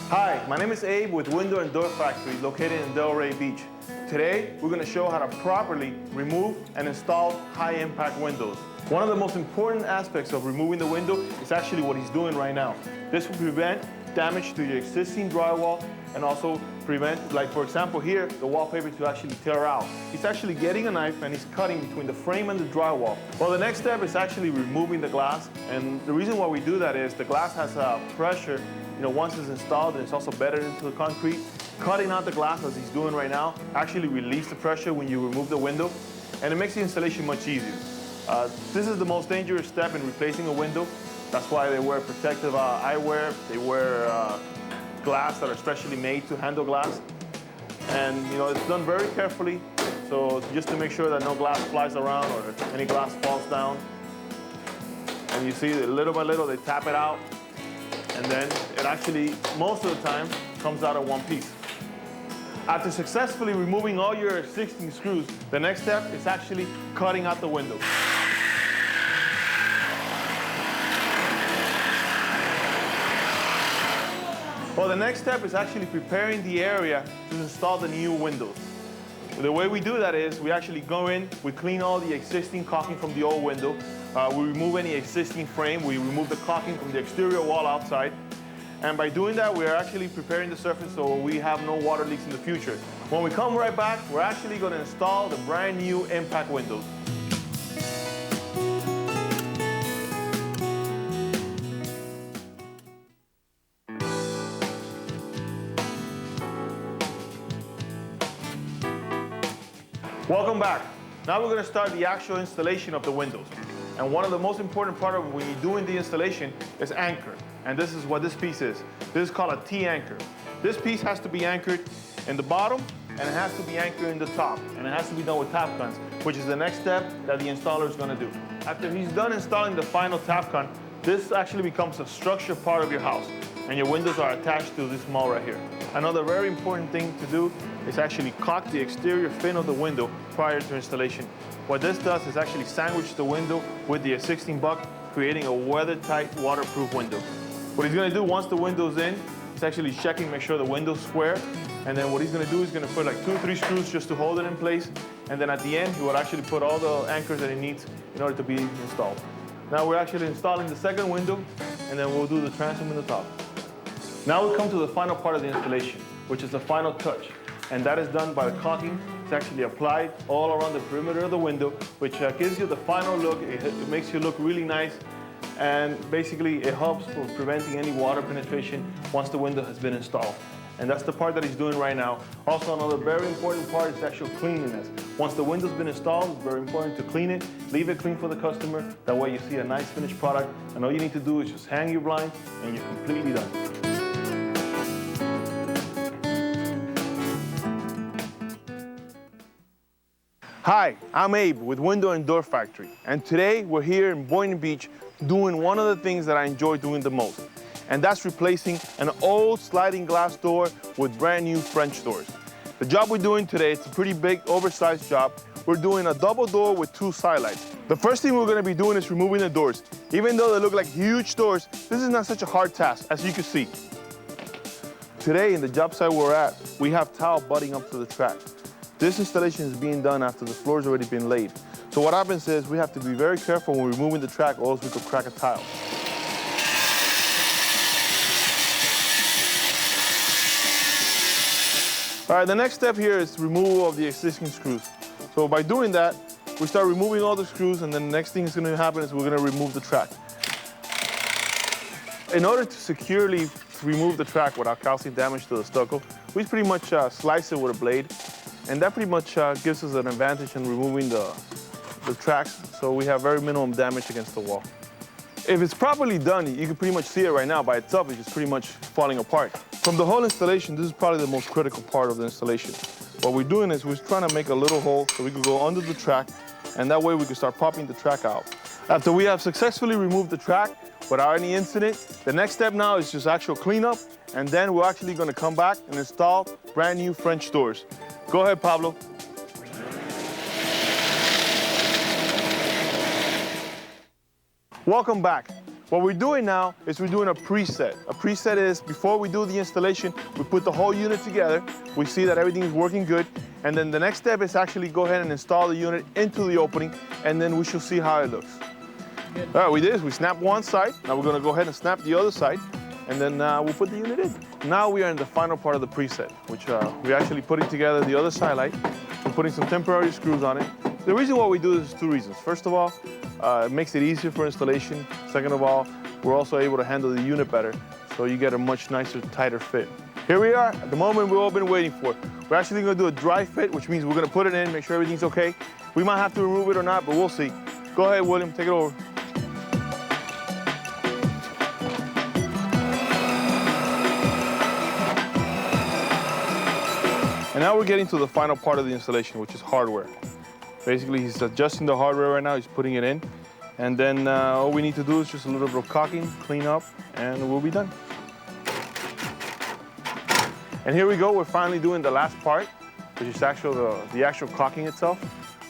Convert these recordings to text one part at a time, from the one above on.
Hi, my name is Abe with Window and Door Factory located in Delray Beach. Today, we're going to show how to properly remove and install high-impact windows. One of the most important aspects of removing the window is actually what he's doing right now. This will prevent damage to your existing drywall and also prevent, like for example here, the wallpaper to actually tear out. He's actually getting a knife and he's cutting between the frame and the drywall. Well, the next step is actually removing the glass, and the reason why we do that is the glass has pressure. Once it's installed, and it's also bedded into the concrete. Cutting out the glass, as he's doing right now, actually relieves the pressure when you remove the window, and it makes the installation much easier. This is the most dangerous step in replacing a window. That's why they wear protective eyewear. They wear glass that are specially made to handle glass. And it's done very carefully, so just to make sure that no glass flies around or any glass falls down. And you see that little by little they tap it out, and then it actually, most of the time, comes out in one piece. After successfully removing all your existing screws, the next step is actually cutting out the window. Well, the next step is actually preparing the area to install the new windows. The way we do that is we actually go in, we clean all the existing caulking from the old window, we remove any existing frame, we remove the caulking from the exterior wall outside, and by doing that, we are actually preparing the surface so we have no water leaks in the future. When we come right back, we're actually going to install the brand new impact windows. Welcome back. Now we're going to start the actual installation of the windows. And one of the most important part of when you're doing the installation is anchor. And this is what this piece is. This is called a T-anchor. This piece has to be anchored in the bottom, and it has to be anchored in the top. And it has to be done with tap guns, which is the next step that the installer is going to do. After he's done installing the final tap gun, this actually becomes a structured part of your house. And your windows are attached to this mall right here. Another very important thing to do is actually caulk the exterior fin of the window prior to installation. What this does is actually sandwich the window with the existing buck, creating a weather-tight, waterproof window. What he's going to do once the window's in is actually checking, make sure the window's square, and then what he's going to do is going to put like 2 or 3 screws just to hold it in place, and then at the end he will actually put all the anchors that he needs in order to be installed. Now we're actually installing the second window, and then we'll do the transom in the top. Now we come to the final part of the installation, which is the final touch, and that is done by the caulking. It's actually applied all around the perimeter of the window, which gives you the final look. It makes you look really nice, and basically it helps with preventing any water penetration once the window has been installed. And that's the part that he's doing right now. Also, another very important part is actual cleanliness. Once the window's been installed, it's very important to clean it, leave it clean for the customer. That way you see a nice finished product, and all you need to do is just hang your blind, and you're completely done. Hi, I'm Abe with Window and Door Factory, and today we're here in Boynton Beach doing one of the things that I enjoy doing the most, and that's replacing an old sliding glass door with brand new French doors. The job we're doing today is a pretty big, oversized job. We're doing a double door with 2 side lights. The first thing we're going to be doing is removing the doors. Even though they look like huge doors, this is not such a hard task, as you can see. Today, in the job site we're at, we have tile butting up to the track. This installation is being done after the floor's already been laid. So what happens is we have to be very careful when we're removing the track, or else we could crack a tile. All right, the next step here is removal of the existing screws. So by doing that, we start removing all the screws, and then the next thing that's going to happen is we're going to remove the track. In order to securely remove the track without causing damage to the stucco, we pretty much slice it with a blade. And that pretty much gives us an advantage in removing the tracks, so we have very minimum damage against the wall. If it's properly done, you can pretty much see it right now. By itself, it's just pretty much falling apart. From the whole installation, this is probably the most critical part of the installation. What we're doing is we're trying to make a little hole so we can go under the track, and that way we can start popping the track out. After we have successfully removed the track without any incident, the next step now is just actual cleanup, and then we're actually going to come back and install brand new French doors. Go ahead, Pablo. Welcome back. What we're doing now is we're doing a preset. A preset is before we do the installation, we put the whole unit together, we see that everything is working good, and then the next step is actually go ahead and install the unit into the opening, and then we shall see how it looks. Good. All right, we did is we snapped one side. Now we're gonna go ahead and snap the other side, and then we'll put the unit in. Now we are in the final part of the preset, which we're actually putting together the other side light. We're putting some temporary screws on it. The reason why we do this is two reasons. First of all, it makes it easier for installation. Second of all, we're also able to handle the unit better, so you get a much nicer, tighter fit. Here we are at the moment we've all been waiting for. We're actually gonna do a dry fit, which means we're gonna put it in, make sure everything's okay. We might have to remove it or not, but we'll see. Go ahead, William, take it over. And now we're getting to the final part of the installation, which is hardware. Basically, he's adjusting the hardware right now, he's putting it in. And then all we need to do is just a little bit of caulking, clean up, and we'll be done. And here we go, we're finally doing the last part, which is the actual caulking itself.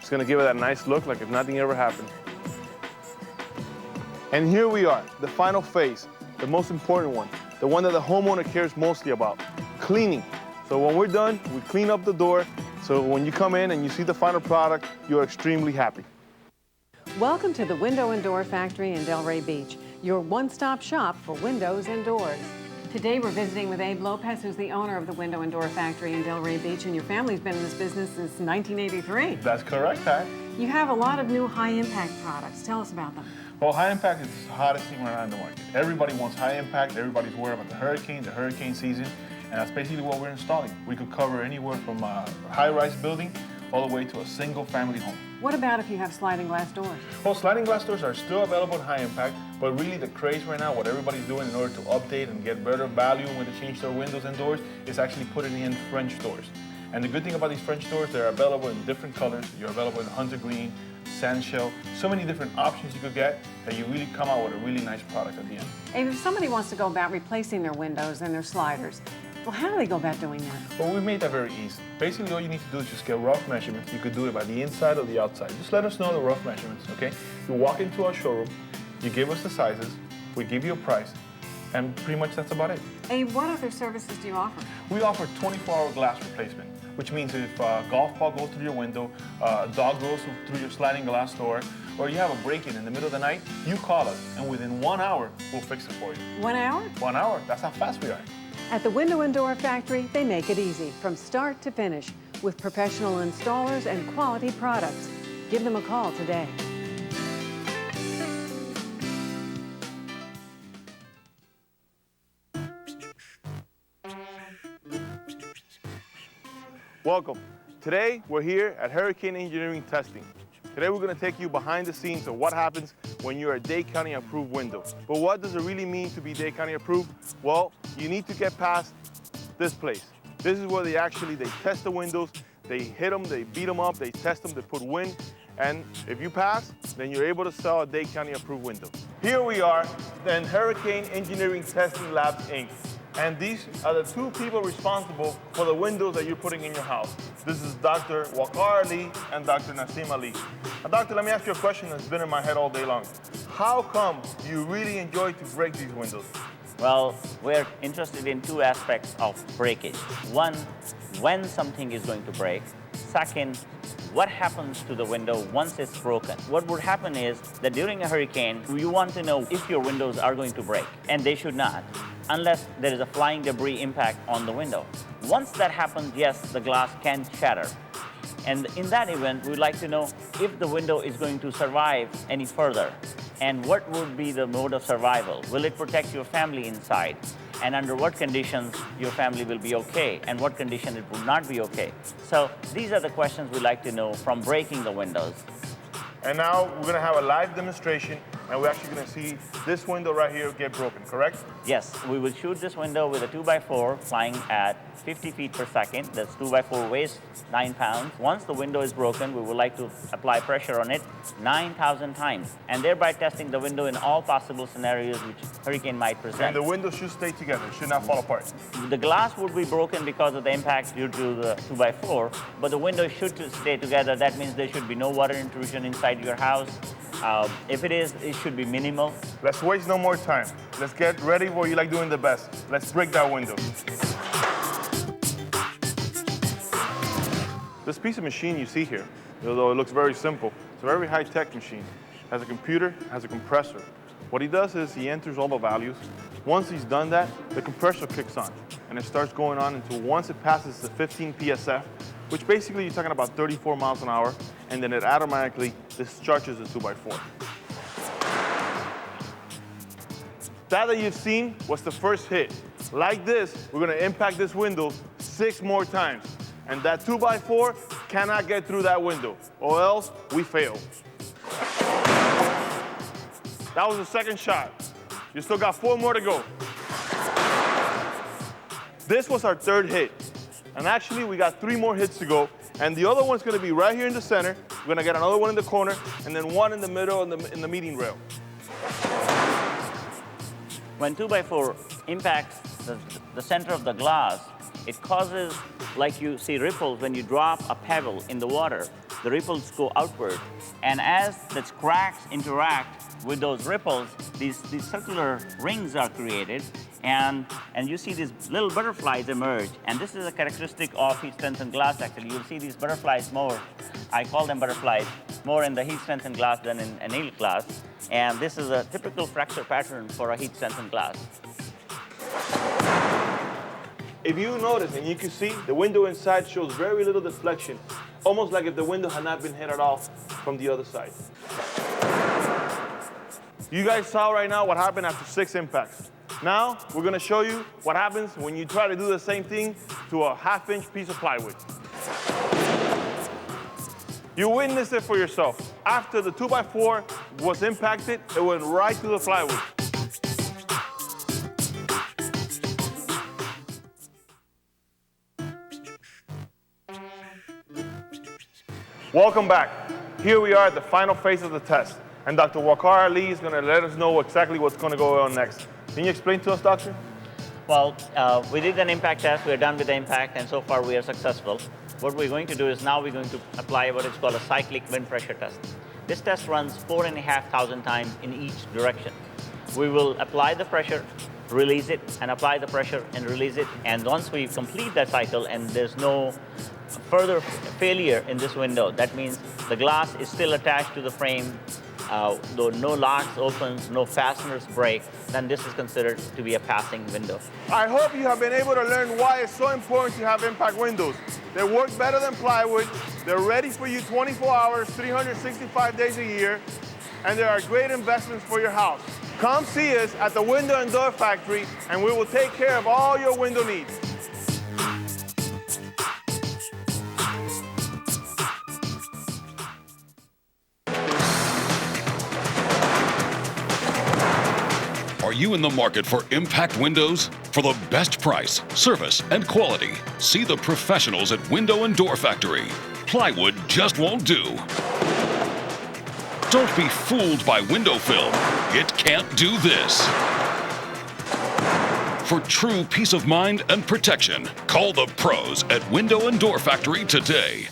It's gonna give it that nice look like if nothing ever happened. And here we are, the final phase, the most important one, the one that the homeowner cares mostly about, cleaning. So when we're done, we clean up the door, so when you come in and you see the final product, you're extremely happy. Welcome to the Window and Door Factory in Delray Beach, your one-stop shop for windows and doors. Today we're visiting with Abe Lopez, who's the owner of the Window and Door Factory in Delray Beach, and your family's been in this business since 1983. That's correct, Pat. You have a lot of new high-impact products. Tell us about them. Well, high impact is the hottest thing around the market. Everybody wants high impact. Everybody's worried about the hurricane season, and that's basically what we're installing. We could cover anywhere from a high-rise building all the way to a single-family home. What about if you have sliding glass doors? Well, sliding glass doors are still available in high impact, but really the craze right now, what everybody's doing in order to update and get better value when they change their windows and doors, is actually putting in French doors. And the good thing about these French doors, they're available in different colors. You're available in hunter green, sandshell, so many different options you could get that you really come out with a really nice product at the end. And if somebody wants to go about replacing their windows and their sliders, well, how do they go about doing that? Well, we made that very easy. Basically, all you need to do is just get rough measurements. You could do it by the inside or the outside. Just let us know the rough measurements, okay? You walk into our showroom, you give us the sizes, we give you a price, and pretty much that's about it. Abe, what other services do you offer? We offer 24-hour glass replacement, which means if a golf ball goes through your window, a dog goes through your sliding glass door, or you have a break-in in the middle of the night, you call us, and within 1 hour, we'll fix it for you. 1 hour? 1 hour, that's how fast we are. At the Window and Door Factory, they make it easy from start to finish with professional installers and quality products. Give them a call today. Welcome. Today, we're here at Hurricane Engineering Testing. Today, we're going to take you behind the scenes of what happens when you're a Dade County approved window. But what does it really mean to be Dade County approved? Well, you need to get past this place. This is where they test the windows, they hit them, they beat them up, they test them, they put wind, and if you pass, then you're able to sell a Dade County approved window. Here we are in Hurricane Engineering Testing Labs, Inc. And these are the two people responsible for the windows that you're putting in your house. This is Dr. Waqar Ali and Dr. Nasim Ali. Now, doctor, let me ask you a question that's been in my head all day long. How come you really enjoy to break these windows? Well, we're interested in two aspects of breakage. One, when something is going to break. Second, what happens to the window once it's broken? What would happen is that during a hurricane, you want to know if your windows are going to break, and they should not, unless there is a flying debris impact on the window. Once that happens, yes, the glass can shatter. And in that event, we'd like to know if the window is going to survive any further, and what would be the mode of survival. Will it protect your family inside? And under what conditions your family will be okay, and what condition it will not be okay. So these are the questions we'd like to know from breaking the windows. And now we're going to have a live demonstration, and we're actually going to see this window right here get broken, correct? Yes, we will shoot this window with a 2x4 flying at 50 feet per second. This 2x4 weighs 9 pounds. Once the window is broken, we would like to apply pressure on it 9,000 times, and thereby testing the window in all possible scenarios which hurricane might present. And the window should stay together, should not fall apart. The glass would be broken because of the impact due to the 2x4, but the window should stay together. That means there should be no water intrusion inside your house. If it is, it should be minimal. Let's waste no more time. Let's get ready for what you like doing the best. Let's break that window. This piece of machine you see here, although it looks very simple, it's a very high-tech machine. It has a computer, has a compressor. What he does is he enters all the values. Once he's done that, the compressor kicks on, and it starts going on until once it passes the 15 PSF, which basically you're talking about 34 miles an hour, and then it automatically discharges the 2x4. That you've seen was the first hit. Like this, we're gonna impact this window 6 more times. And that 2x4 cannot get through that window, or else we fail. That was the second shot. You still got 4 more to go. This was our third hit. And actually, we got 3 more hits to go. And the other one's gonna be right here in the center. We're gonna get another one in the corner, and then one in the middle in the meeting rail. When 2x4 impacts the center of the glass, it causes, like you see ripples when you drop a pebble in the water, the ripples go outward. And as the cracks interact with those ripples, these circular rings are created, and you see these little butterflies emerge. And this is a characteristic of heat-strengthened glass, actually. You'll see these butterflies more, I call them butterflies, more in the heat-strengthened glass than in annealed glass. And this is a typical fracture pattern for a heat-strengthened glass. If you notice, and you can see, the window inside shows very little deflection, almost like if the window had not been hit at all from the other side. You guys saw right now what happened after 6 impacts. Now, we're gonna show you what happens when you try to do the same thing to a 1/2-inch piece of plywood. You witnessed it for yourself. After the 2x4 was impacted, it went right through the plywood. Welcome back. Here we are at the final phase of the test, and Dr. Waqar Ali is going to let us know exactly what's going to go on next. Can you explain to us, doctor? Well, we did an impact test. We're done with the impact, and so far we are successful. What we're going to do is now we're going to apply what is called a cyclic wind pressure test. This test runs 4,500 times in each direction. We will apply the pressure, release it, and apply the pressure and release it. And once we complete that cycle and there's no further failure in this window, that means the glass is still attached to the frame, though no locks opens, no fasteners break, then this is considered to be a passing window. I hope you have been able to learn why it's so important to have impact windows. They work better than plywood, they're ready for you 24 hours, 365 days a year, and they are great investments for your house. Come see us at the Window and Door Factory, and we will take care of all your window needs. Are you in the market for impact windows? For the best price, service, and quality, see the professionals at Window and Door Factory. Plywood just won't do. Don't be fooled by window film. It can't do this. For true peace of mind and protection, call the pros at Window and Door Factory today.